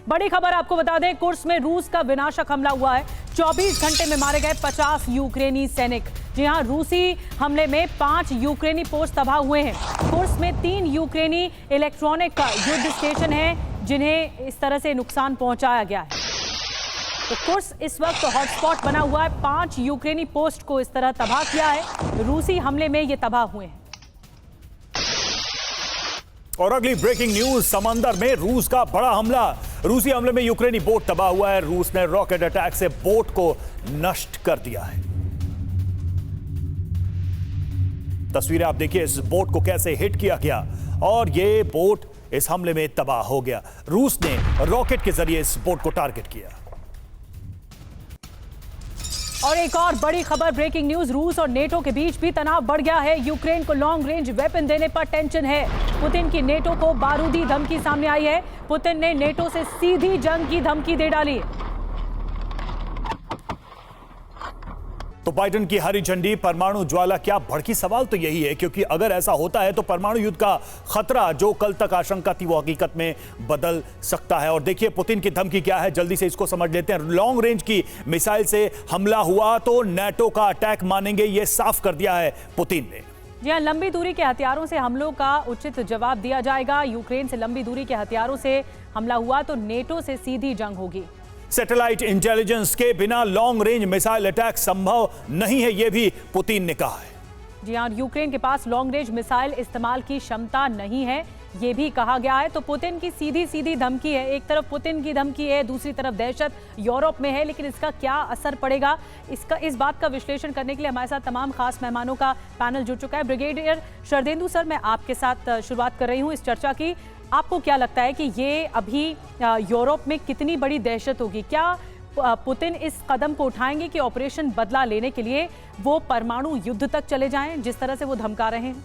बड़ी खबर आपको बता दें, कुर्स्क में रूस का विनाशक हमला हुआ है। 24 घंटे में मारे गए 50 यूक्रेनी सैनिक। जी हां, रूसी हमले में 5 यूक्रेनी पोस्ट तबाह हुए हैं। कुर्स्क में 3 यूक्रेनी इलेक्ट्रॉनिक का युद्ध स्टेशन है जिन्हें इस तरह से नुकसान पहुंचाया गया है। तो कुर्स्क इस वक्त हॉटस्पॉट बना हुआ है। 5 यूक्रेनी पोस्ट को इस तरह तबाह किया है। रूसी हमले में ये तबाह हुए हैं। और अगली ब्रेकिंग न्यूज, समंदर में रूस का बड़ा हमला। रूसी हमले में यूक्रेनी बोट तबाह हुआ है। रूस ने रॉकेट अटैक से बोट को नष्ट कर दिया है। तस्वीरें आप देखिए, इस बोट को कैसे हिट किया गया और ये बोट इस हमले में तबाह हो गया। रूस ने रॉकेट के जरिए इस बोट को टारगेट किया। और एक और बड़ी खबर, ब्रेकिंग न्यूज, रूस और नेटो के बीच भी तनाव बढ़ गया है। यूक्रेन को लॉन्ग रेंज वेपन देने पर टेंशन है। पुतिन की नेटो को बारूदी धमकी सामने आई है। पुतिन ने नेटो से सीधी जंग की धमकी दे डाली। तो बाइडेन की हरी झंडी, परमाणु ज्वाला क्या भड़की? सवाल तो यही है, क्योंकि अगर ऐसा होता है तो परमाणु युद्ध का खतरा जो कल तक आशंका थी वो हकीकत में बदल सकता है। और देखिए पुतिन की धमकी क्या है, जल्दी से इसको समझ लेते हैं। लॉन्ग रेंज की मिसाइल से हमला हुआ तो नाटो का अटैक मानेंगे, ये साफ कर दिया है पुतिन ने। जी हां, लंबी दूरी के हथियारों से हमलों का उचित जवाब दिया जाएगा। यूक्रेन से लंबी दूरी के हथियारों से हमला हुआ तो नेटो से सीधी जंग होगी। सैटेलाइट इंटेलिजेंस के बिना लॉन्ग रेंज मिसाइल अटैक संभव नहीं है, यह भी पुतिन ने कहा है। जी हां, यूक्रेन के पास लॉन्ग रेंज मिसाइल इस्तेमाल की क्षमता नहीं है, ये भी कहा गया है। तो पुतिन की सीधी धमकी है। एक तरफ पुतिन की धमकी है, दूसरी तरफ दहशत यूरोप में है, लेकिन इसका क्या असर पड़ेगा, इस बात का विश्लेषण करने के लिए हमारे साथ तमाम खास मेहमानों का पैनल जुड़ चुका है। ब्रिगेडियर शरदेंदु सर, मैं आपके साथ शुरुआत कर रही हूँ इस चर्चा की। आपको क्या लगता है कि ये अभी यूरोप में कितनी बड़ी दहशत होगी? क्या पुतिन इस कदम को उठाएंगे कि ऑपरेशन बदला लेने के लिए वो परमाणु युद्ध तक चले जाएं, जिस तरह से वो धमका रहे हैं?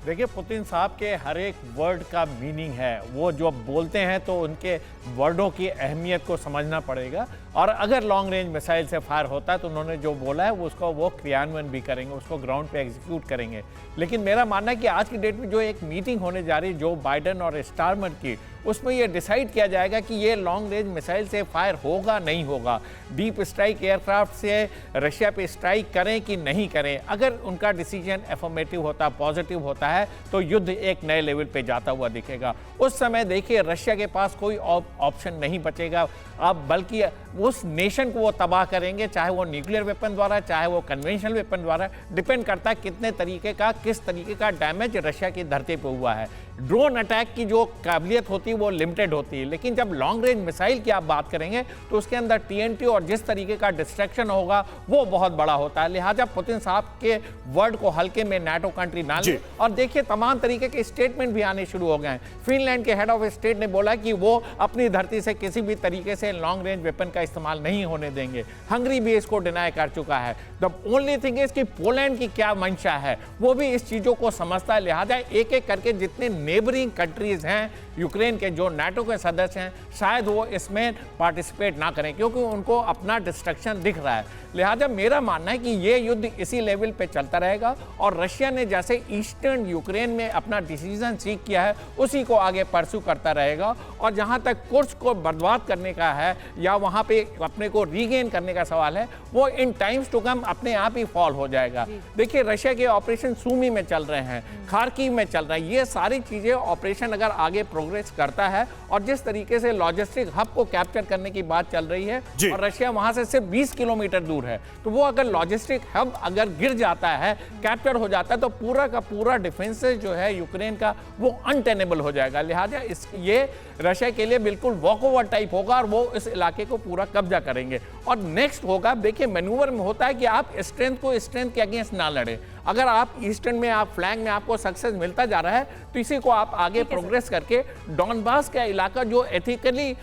देखिए, पुतिन साहब के हर एक वर्ड का मीनिंग है। वो जो बोलते हैं तो उनके वर्डों की अहमियत को समझना पड़ेगा। और अगर लॉन्ग रेंज मिसाइल से फायर होता है तो उन्होंने जो बोला है उसको वो क्रियान्वयन भी करेंगे, उसको ग्राउंड पे एग्जीक्यूट करेंगे। लेकिन मेरा मानना है कि आज की डेट में जो एक मीटिंग होने जा रही है जो बाइडेन और स्टारमर की, उसमें ये डिसाइड किया जाएगा कि ये लॉन्ग रेंज मिसाइल से फायर होगा नहीं होगा, डीप स्ट्राइक एयरक्राफ्ट से रशिया पे स्ट्राइक करें कि नहीं करें। अगर उनका डिसीजन एफर्मेटिव होता, पॉजिटिव होता है तो युद्ध एक नए लेवल पे जाता हुआ दिखेगा। उस समय देखिए रशिया के पास कोई ऑप्शन नहीं बचेगा अब, बल्कि उस नेशन को वो तबाह करेंगे, चाहे वो न्यूक्लियर वेपन द्वारा, चाहे वो कन्वेंशनल वेपन द्वारा। डिपेंड करता है कितने तरीके का, किस तरीके का डैमेज रशिया की धरती पे हुआ है। ड्रोन अटैक की जो काबिलियत होती है वो लिमिटेड होती है, लेकिन जब लॉन्ग रेंज मिसाइल की आप बात करेंगे तो उसके अंदर टीएनटी और जिस तरीके का डिस्ट्रैक्शन होगा वो बहुत बड़ा होता है। लिहाजा पुतिन साहब के वर्ड को हल्के में नाटो कंट्री ना ले। और देखिए तमाम तरीके के स्टेटमेंट भी आने शुरू हो गए हैं। फिनलैंड के हेड ऑफ स्टेट ने बोला कि वो अपनी धरती से किसी भी तरीके से लॉन्ग रेंज वेपन का इस्तेमाल नहीं होने देंगे। हंगरी भी इसको डिनाई कर चुका है। द ओनली थिंग इज कि पोलैंड की क्या मंशा है, वो भी इस चीजों को समझता है। लिहाजा एक एक करके जितने नेबरिंग कंट्रीज हैं यूक्रेन के, जो नाटो के सदस्य हैं, शायद वो इसमें पार्टिसिपेट ना करें क्योंकि उनको अपना डिस्ट्रक्शन दिख रहा है। लिहाजा मेरा मानना है कि ये युद्ध इसी लेवल पे चलता रहेगा और रशिया ने जैसे ईस्टर्न यूक्रेन में अपना डिसीजन सीख किया है उसी को आगे परस्यू करता रहेगा। और जहां तक कुर्स्क को बर्बाद करने का है या वहां पे अपने को रीगेन करने का सवाल है, वो इन टाइम्स टू कम अपने आप ही फॉल हो जाएगा। देखिए रशिया के ऑपरेशन सूमी में चल रहे हैं, खार्किव में चल रहा है। ये सारी चीजें ऑपरेशन अगर आगे प्रोग्रेस करता है और जिस तरीके से लॉजिस्टिक हब को कैप्चर करने की बात चल रही है और रशिया वहां से सिर्फ 20 किलोमीटर दूर है, तो वो अगर लॉजिस्टिक हब अगर गिर जाता है, कैप्चर हो जाता है, तो पूरा का पूरा डिफेंस जो है यूक्रेन का वो अनटेनेबल हो जाएगा। लिहाजा ये रशिया के लिए बिल्कुल वॉकओवर टाइप होगा और वो इस इलाके को पूरा कब्जा करेंगे। और नेक्स्ट होगा, देखिए मैन्यूवर में होता है कि आप स्ट्रेंथ को स्ट्रेंथ के अगेंस्ट ना लड़े। अगर आप ईस्टर्न में, आप फ्लैंक में आपको सक्सेस मिलता जा रहा है तो इसी को आप आगे प्रोग्रेस करके डॉनबास का इलाका जो एथनिकली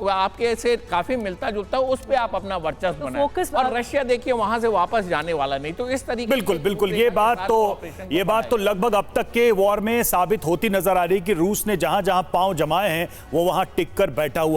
आपके से काफी मिलता जुलता है, उस पे आप अपना वर्चस्व बनाएं। और रशिया देखिए वहां से वापस जाने वाला नहीं। तो इस तरीके बिल्कुल ये बात तो लगभग अब तक के वॉर में साबित होती नजर आ रही कि रूस ने जहां जहां पांव जमाए हैं वो वहां टिक कर बैठा हुआ